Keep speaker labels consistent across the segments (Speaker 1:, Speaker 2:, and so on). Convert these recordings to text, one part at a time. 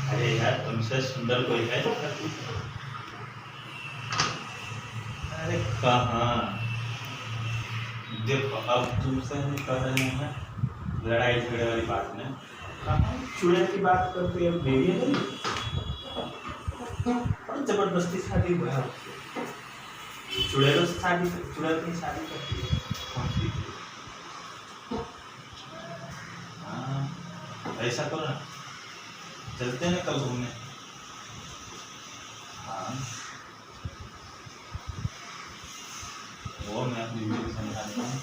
Speaker 1: अरे यार तुमसे सुंदर कोई है? अरे कहाँ, देखो अब तुमसे नहीं कर रहे हैं लड़ाई झगड़े वाली बात में। कहाँ चूड़े की बात करते हैं? बेबी है और जबरदस्ती शादी हुआ है। चूड़े तो शादी करती है। हाँ ऐसा करो ना, चलते हैं कल घूमने। हाँ वो मैं अपनी बीवी को समझाता हूँ।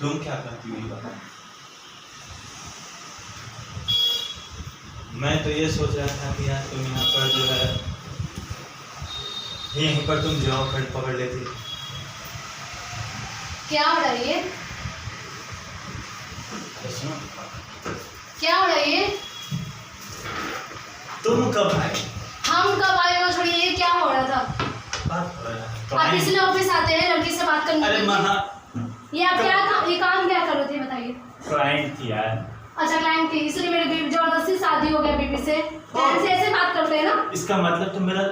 Speaker 1: तुम क्या करती हो बताओ? मैं तो ये सोच रहा था कि यार तुम यहाँ पर जो है यहीं पर तुम जॉब पकड़ लेती।
Speaker 2: क्या हो रहा है ये?
Speaker 1: सुनो,
Speaker 2: क्या हो रहा है ये?
Speaker 1: तुम कब आए?
Speaker 2: हम कब आए? वो छोड़िए, ये क्या हो रहा था?
Speaker 1: बात हो रहा है तो
Speaker 2: आप इसलिए ऑफिस आते हैं लड़की से बात करने?
Speaker 1: अरे महा
Speaker 2: ये आप ये काम क्या कर रहे थे बताइए?
Speaker 1: क्लाइंट थी यार।
Speaker 2: अच्छा क्लाइंट थी, इसलिए मेरी बीवी जबरदस्ती शादी हो गया बीवी से। क्लाइंट से ऐसे बात करते हैं ना?
Speaker 1: इसका मतलब तुम मेरा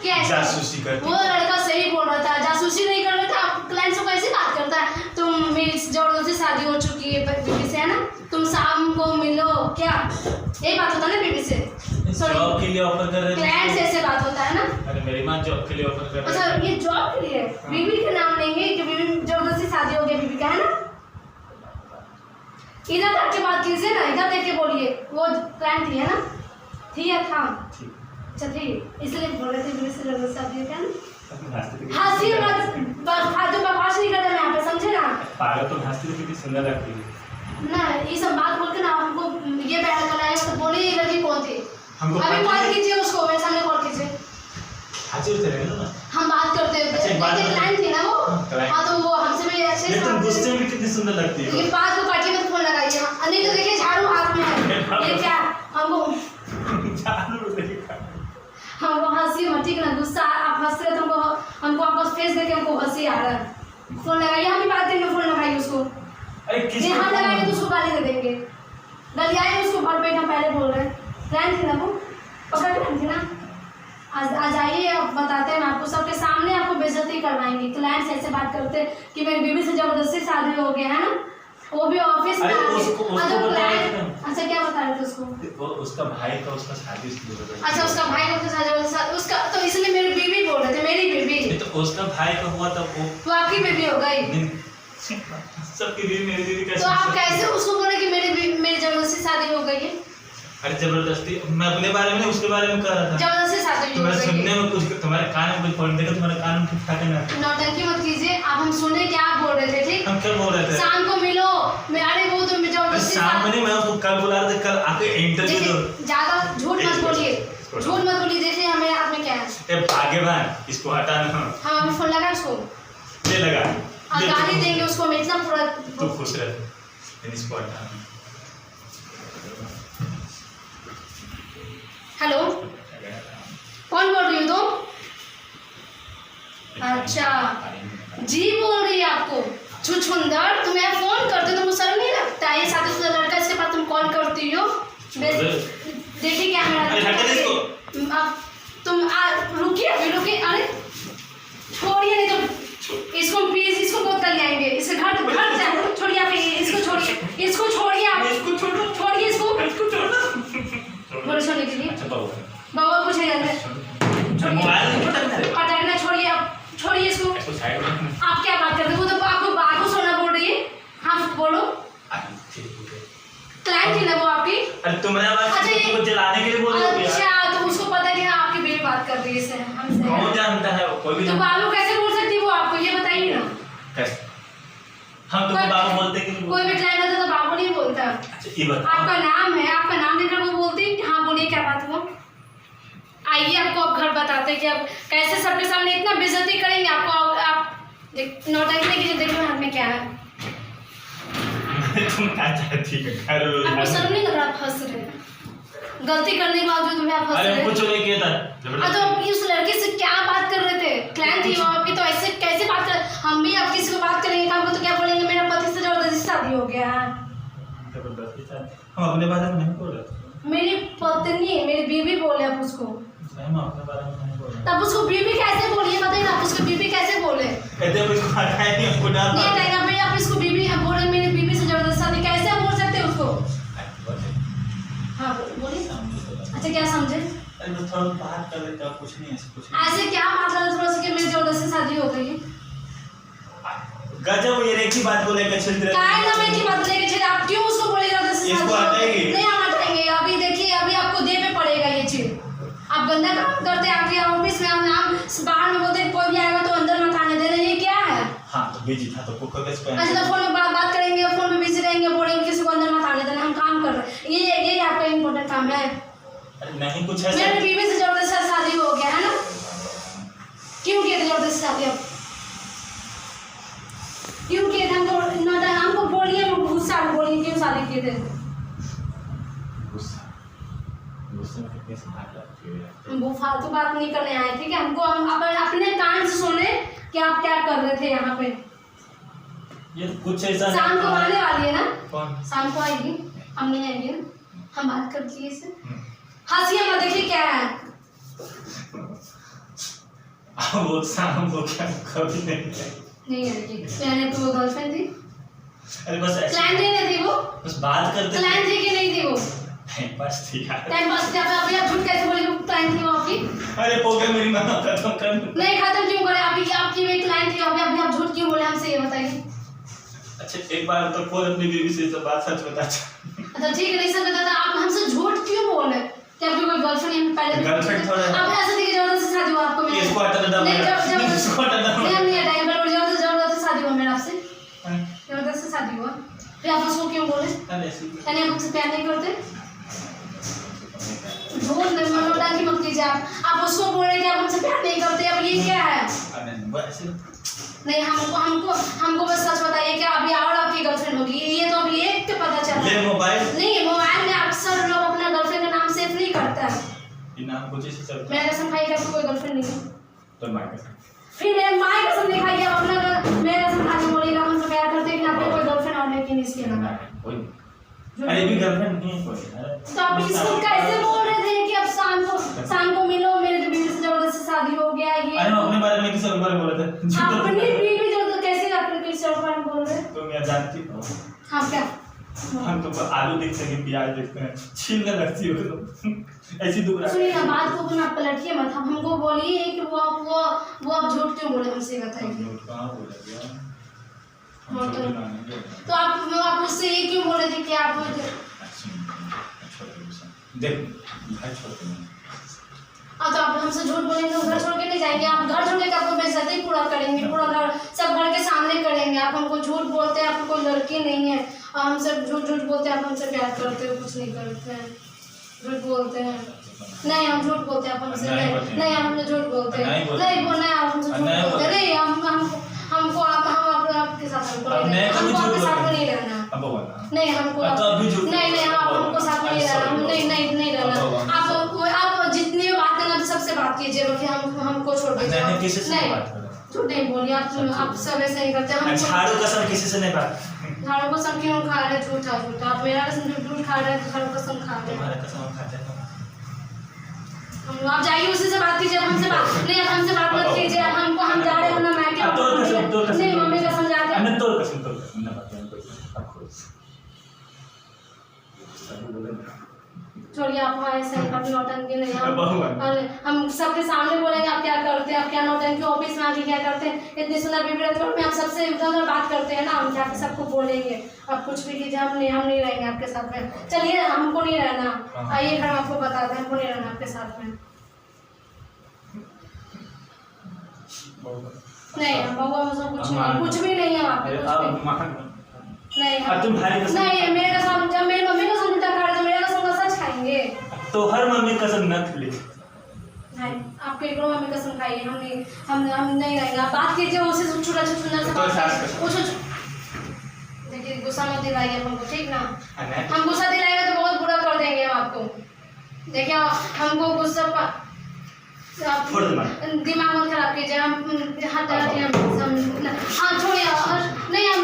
Speaker 2: क्या
Speaker 1: जासूसी करती?
Speaker 2: वो लड़का सही बोल रहा था, जासूसी नहीं कर रहा था। आप क्लाइंट से कैसे बात करता है? तुम मेरी जबरदस्ती शादी हो चुकी है बीवी से, है ना? तुम शाम को मिलो, क्या यही बात होता है ना बीवी से?
Speaker 1: जॉब के लिए ऑफर कर रहे थे।
Speaker 2: क्लाइंट से ऐसे बात होता है ना?
Speaker 1: अरे मेरी माँ जॉब के लिए ऑफर कर रही है।
Speaker 2: अच्छा ये जॉब के लिए बीवी के नाम लेंगे कि बीवी जबरदस्ती शादी हो गई बीवी का, है ना? इधर देख के बात कीजिए ना, इधर देख के बोलिए। वो क्लाइंट थी, है ना? थी या था? अच्छा थी, इसलिए बोल रहे थे बीवी से जबरदस्ती शादी हो गया ना? हंसी मत, फालतू बकवास नहीं करना यहाँ पे, समझे ना?
Speaker 1: पागल, तुम हंसती तो कितनी सुंदर लगती है
Speaker 2: ना ये सब बात बोल के ना हमको ये बैठ कर आए तो बोले ये लड़की कौन थी?
Speaker 1: हमको
Speaker 2: अभी कॉल कीजिए उसको, मेरे सामने कॉल कीजिए।
Speaker 1: हाजिर थे ना?
Speaker 2: हम बात करते हैं। क्लाइंट थी ना वो? हाँ तो वो हमसे भी अच्छे से।
Speaker 1: तुम गुस्से में कितनी सुंदर लगती है।
Speaker 2: ये बात को काटिए मत, फोन लगाइए। नहीं तो देखिए झाड़ू हाथ में है। ये क्या हमको हमको हंसी मत, ठीक ना? गुस्सा आप हंस रहे तो हमको आपका फेस देख के हमको हंसी आ रहा है। फोन लगाइए, हम भी बात करेंगे, फोन लगाइए उसको।
Speaker 1: अरे किस
Speaker 2: हम लगाएंगे तो उसको गाली दे देंगे। गलियाएंगे उसको भर पेट, हम पहले बोल रहे हैं। क्लाइंट थी ना वो? पकड़ क्लाइंट थी ना? आज आइए, अब बताते हैं आपको, सबके सामने आपको बेइज्जती करवाएंगे। क्लाइंट से ऐसे बात करते हैं कि मेरी बीवी से जबरदस्ती शादी हो गया, है ना? वो भी ऑफिस में। अच्छा क्या बता रहे थे उसको?
Speaker 1: उसका भाई का उसका शादी इसलिए हो गया।
Speaker 2: अच्छा उसका भाई का उसका तो इसलिए मेरी बीवी बोल रहे थे, मेरी बीवी।
Speaker 1: तो उसका भाई का हुआ तब
Speaker 2: वो आपकी बीवी हो गई?
Speaker 1: सबकी बीवी मेरी बीवी कैसे?
Speaker 2: तो आप कैसे उसको बोले कि मेरी जबरदस्ती शादी हो गई है?
Speaker 1: अरे जबरदस्ती, मैं अपने बारे में उसके बारे में कह रहा था।
Speaker 2: जबरदस्ती शादी हो गई।
Speaker 1: सुनने में कुछ, तुम्हारे कान में कुछ पढ़ने का, तुम्हारे कान में ठीक ठाक है ना?
Speaker 2: नौटंकी मत कीजिए। आप हम सुने क्या आप बोल रहे थे, ठीक?
Speaker 1: हम क्या बोल रहे थे?
Speaker 2: शाम को मिलो। अरे वो तो जबरदस्ती
Speaker 1: शाम में नहीं, मैं उसको कल बुला रहा था, कल आके इंटरव्यू दो।
Speaker 2: ज्यादा झूठ मत बोलिए, झूठ मत बोलिए। देखिए हमें हाथ में क्या है।
Speaker 1: ए भाग्यवान, इसको हटाना।
Speaker 2: हाँ अभी फोन लगा उसको,
Speaker 1: ले लगा।
Speaker 2: गाली देंगे उसको, मैं इतना पूरा।
Speaker 1: तू खुश रह, इसको हटाना।
Speaker 2: हेलो, कौन बोल रही हो तुम? अच्छा जी बोल रही है आपको? छुछुंदर, तुम्हें फोन करते तुमको शर्म नहीं लगता? ये शादीशुदा लड़का, इसके पास तुम कॉल करती हो? देखिए क्या मेरा, तुम रुकिए अभी, रुकिए। अरे छोड़िए, नहीं तो इसको प्लीज, इसको बहुत कर आएंगे। इसके घर जाए, छोड़िए आप इसको, छोड़िए इसको, छोड़िए आप इसको, छोड़िए इसको, बोलो छोड़ने के लिए। बाबा कुछ नहीं जानते, पटाखना छोड़िए आप, छोड़िए इसको। आप क्या बात करते हैं? वो तो आपको सोना बोल रही है। हाँ बोलो। क्लाइंट थी ना वो आपकी?
Speaker 1: अरे तुम्हारे आवाज तुमको जलाने के लिए बोल रही हो।
Speaker 2: अच्छा तो उसको पता है कि हाँ आपकी बीवी बात कर रही है हमसे?
Speaker 1: कौन जानता है? कोई भी।
Speaker 2: तो बाबू कैसे बोल सकती है वो आपको, ये बताइए ना।
Speaker 1: कैसे हम तुमको बाबू बोलते कि
Speaker 2: कोई भी क्लाइंट होता तो बाबू नहीं बोलता।
Speaker 1: अच्छा ये बताओ,
Speaker 2: आपका नाम है, आपका नाम लेकर वो बोलती है। हाँ बोलिए क्या बात हुआ? आइए आपको अब घर बताते हैं कि अब कैसे सबके सामने इतना बेइज्जती करेंगे आपको। आप नौटंकी नहीं कीजिए, देखिए हाथ में क्या है।
Speaker 1: तुम क्या चाहती हो?
Speaker 2: आपको शर्म नहीं लग रहा? आप हंस रहे हैं, गलती करने के बावजूद तुम्हें आप हंस रहे हैं।
Speaker 1: कुछ नहीं किया था।
Speaker 2: तो आप इस लड़के से क्या बात कर रहे थे? क्लाइंट थी वो आपकी, तो ऐसे कैसे बात कर? हम भी आप किसी को बात करेंगे काम को तो क्या बोलेंगे? मेरा पति से जबरदस्ती शादी हो गया है।
Speaker 1: जबरदस्ती शादी? हम अपने बारे में नहीं बोल रहे।
Speaker 2: मेरी पत्नी, मेरी बीवी बोले आप उसको।
Speaker 1: मैं अपने बारे में नहीं बोल रहा।
Speaker 2: तब उसको बीवी कैसे बोलिए, बताइए ना, आप उसको बीवी कैसे बोले?
Speaker 1: कहते हैं कुछ खाता है नहीं, हमको डर
Speaker 2: नहीं कहेगा भाई आप इसको बीवी बोल रहे, मेरी बीवी से जबरदस्त शादी, कैसे बोल सकते हैं उसको? हाँ बोलिए। अच्छा क्या समझे?
Speaker 1: अरे बस थोड़ा बात कर लेते हैं, कुछ नहीं ऐसे कुछ नहीं।
Speaker 2: ऐसे क्या मतलब थोड़ा सा कि मेरी जबरदस्ती शादी हो गई?
Speaker 1: गजब, ये एक ही बात को लेकर चलते रहते
Speaker 2: काय ना मैं की बात लेके चले, आप क्यों उसको बोले जबरदस्ती
Speaker 1: इसको हटाएंगे?
Speaker 2: नहीं हम हटाएंगे। अभी देखिए अभी आपको दे पे पड़ेगा ये चीज। आप गंदा काम करते आके ऑफिस में, हम नाम बाहर में बोलते कोई भी आएगा तो अंदर मत आने देना, ये क्या है?
Speaker 1: हाँ तो बिजी था तो कुकर के स्पैन।
Speaker 2: अच्छा तो फोन में बात करेंगे, फोन में बिजी रहेंगे, बोलेंगे किसी को अंदर मत आने देना, हम काम कर रहे हैं, ये आपका इम्पोर्टेंट काम है।
Speaker 1: अरे नहीं कुछ ऐसा।
Speaker 2: मेरी बीवी से जबरदस्ती शादी हो गया है ना, क्यों किया जबरदस्ती शादी? अब क्यों किए थे? हमको बोलिए, गुस्सा बोलिए क्यों शादी किए थे?
Speaker 1: गुस्से में कितने से बात करती है।
Speaker 2: वो फालतू बात नहीं करने आए थे कि हमको, हम अपने कान से सुने कि आप क्या कर रहे थे यहाँ पे।
Speaker 1: ये कुछ ऐसा
Speaker 2: शाम को आने वाली है ना?
Speaker 1: कौन?
Speaker 2: शाम को आएगी, हम नहीं आएंगे ना, हम बात कर लिए इससे। हंसिए मत, देखिए क्या है।
Speaker 1: वो शाम को क्या कभी नहीं
Speaker 2: आएगी। पहले तो वो गर्लफ्रेंड थी,
Speaker 1: अरे बस ऐसे
Speaker 2: क्लाइंट नहीं थी वो,
Speaker 1: बस बात करते
Speaker 2: क्लाइंट थी कि नहीं थी वो?
Speaker 1: बस ठीक है।
Speaker 2: टाइम पास थे। अभी आप झूठ कैसे बोले क्लाइंट थी वो आपकी?
Speaker 1: अरे पोकर मेरी मां खत्म कर
Speaker 2: नहीं खत्म क्यों करे? आपकी भी क्लाइंट थी, अभी आप झूठ क्यों बोले हमसे, ये बताइए।
Speaker 1: अच्छा एक बार तो कोई अपनी बीवी से तो बात सच बता।
Speaker 2: अच्छा ठीक है, नहीं सर बता, आप हमसे झूठ क्यों बोल रहे? क्या आपकी कोई गर्लफ्रेंड है? पहले
Speaker 1: गर्लफ्रेंड थोड़ा
Speaker 2: आप ऐसे देखिए जबरदस्ती शादी हुआ आपको मेरे?
Speaker 1: इसको हटा दो।
Speaker 2: नहीं
Speaker 1: इसको हटा दो।
Speaker 2: नहीं हम नहीं हटाएंगे, पर जबरदस्ती शादी हुआ मेरा आपसे, जबरदस्ती शादी हुआ, फिर आप उसको क्यों बोले? यानी आप हमसे प्यार नहीं करते? झूठ नहीं, मनोडांगी मत कीजिए आप उसको बोल रहे कि आप हमसे प्यार नहीं करते, अब ये क्या है? नहीं हमको बस सच बताइए कि अभी और आपकी गर्लफ्रेंड होगी, ये तो अभी एक पे पता चला।
Speaker 1: ले मोबाइल
Speaker 2: नहीं, मोबाइल में अक्सर लोग अपना गर्लफ्रेंड का नाम सेव नहीं करता है।
Speaker 1: ये नाम कुछ ऐसे चलता है।
Speaker 2: मेरा कसम खाइए कि आपको कोई गर्लफ्रेंड नहीं है।
Speaker 1: तो माय कसम।
Speaker 2: फिर मेरे माँ की कसम नहीं खाइए, आप अपना मेरा कसम खाने बोलिएगा हमसे प्यार करते हैं कि आपको कोई गर्लफ्रेंड और लेकिन इसके अलावा
Speaker 1: कोई अरे भी गर्लफ्रेंड नहीं है कोई।
Speaker 2: तो आप इसको कैसे बोल रहे थे कि अब शाम को मिलो, मेरे बीवी से जबरदस्ती शादी हो गया ये?
Speaker 1: अरे हम अपने बारे में किसी और बारे में बोल रहे थे।
Speaker 2: अपनी बीवी जो कैसे अपने किसी और बारे में बोल रहे?
Speaker 1: तो मैं जानती हूँ।
Speaker 2: हाँ क्या?
Speaker 1: हम तो आलू देखते हैं, प्याज देखते हैं, छीलने लगती हो तो ऐसी दुबरा।
Speaker 2: सुनिए ना, बात को ना पलटिए मत, आप हमको बोलिए कि वो आप झूठ क्यों बोले हमसे, बताइए।
Speaker 1: कहाँ बोला गया?
Speaker 2: तो आप उससे ये क्यों बोले थे कि आप
Speaker 1: देख घर छोड़
Speaker 2: तो आप हमसे झूठ बोलेंगे तो घर छोड़ के नहीं जाएंगे? आप घर छोड़ के आपको बेइज्जती पूरा करेंगे, पूरा घर सब घर के सामने करेंगे। आप हमको झूठ बोलते हैं, आपको कोई लड़की नहीं है, और हमसे झूठ बोलते हैं आप हमसे प्यार करते हो, कुछ नहीं करते हैं, झूठ बोलते हैं। नहीं हम झूठ बोलते हैं, आप हमसे नहीं हम हमसे झूठ बोलते हैं, नहीं आप हमसे झूठ बोलते हैं, नहीं हमको आपके साथ हमको आपके साथ में नहीं रहना, नहीं हमको नहीं आप हमको साथ में नहीं रहना, नहीं रहना। आप जितनी बात करना सबसे बात कीजिए, कि हमको छोड़ दीजिए। नहीं झूठ नहीं बोलिए, आप सब ऐसे नहीं करते। हम
Speaker 1: झाड़ू कसम किसी से नहीं बात।
Speaker 2: झाड़ू कसम क्यों खा रहे? झूठा आप मेरा कसम झूठ खा रहे हैं, झाड़ू कसम खा रहे हैं।
Speaker 1: तुम्हारा कसम खाते हैं
Speaker 2: आप जाइए उसी से बात कीजिए, हमसे बात नहीं, आप हमसे बात मत कीजिए। हम जा रहे हैं ना, मैं क्या नहीं मम्मी कसम जाते हैं।
Speaker 1: तो कसम ना बात
Speaker 2: छोड़िए आप ऐसे अपनी नौटंकी नहीं, हम सबके सामने बोलेंगे आप क्या करते हैं, आप क्या नौटंकी ऑफिस में आके क्या करते हैं, इतनी सुंदर बीबी में आप सबसे उधर बात करते हैं ना, हम जाके सबको बोलेंगे आप कुछ भी कीजिए, हम नहीं रहेंगे आपके साथ में। चलिए हमको नहीं रहना, आइए हम आपको बता दें, हमको नहीं रहना आपके साथ में। नहीं बउआ मुझे कुछ भी नहीं है आपके, नहीं मेरे कसम, जब मेरी मम्मी कसम उल्टा खा रहे तो मेरे कसम का सच खाएंगे।
Speaker 1: तो हर मम्मी कसम न खिले।
Speaker 2: नहीं आप एक मम्मी कसम खाइए, हम नहीं रहेंगे। आप बात कीजिए उसे छोटा सुंदर सा, देखिए गुस्सा मत दिलाइए हमको, ठीक ना? हम गुस्सा दिलाएंगे तो बहुत बुरा कर देंगे हम आपको। देखिए हमको गुस्सा दिमाग मत खराब कीजिए, हम हाँ छोड़िए, नहीं हम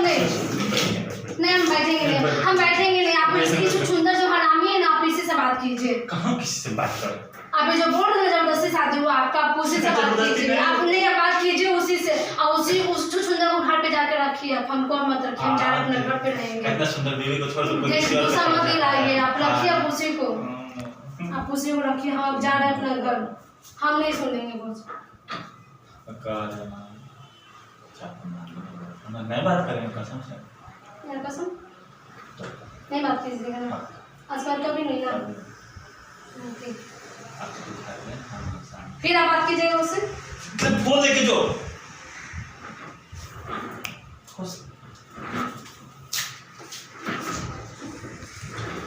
Speaker 2: नहीं हम बैठेंगे नहीं, आप इसकी सुंदर जो हरामी है ना, आप इसी से बात कीजिए।
Speaker 1: कहाँ किसी से बात कर?
Speaker 2: अभी जो बोल रहे हैं जबरदस्ती शादी हुआ आपका, आप उसी से बात कीजिए, आपने ये बात कीजिए उसी से, और उसी उस छुछुंदर को घर पे जाके रखिए, आप हमको मत रखिए, हम जाके अपने घर पे रहेंगे।
Speaker 1: इतना सुंदर बीवी को छोड़ दो, कोई किसी और
Speaker 2: गुस्सा मत दिलाइए, आप रखिए आप उसी को, आप उसी को रखिए, हम जा रहे हैं अपने घर, हम नहीं सुनेंगे कुछ।
Speaker 1: नहीं बात करेंगे कसम से,
Speaker 2: यार कसम नहीं बात कीजिएगा ना, आज बार कभी नहीं ना। ठीक, फिर आप बात कीजिएगा उससे,
Speaker 1: वो देखे जो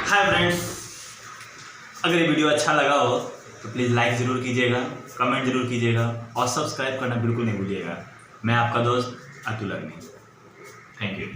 Speaker 1: हाय फ्रेंड्स, अगर ये वीडियो अच्छा लगा हो तो प्लीज़ लाइक ज़रूर कीजिएगा, कमेंट ज़रूर कीजिएगा और सब्सक्राइब करना बिल्कुल नहीं भूलिएगा। मैं आपका दोस्त अतुल अग्नि, थैंक यू।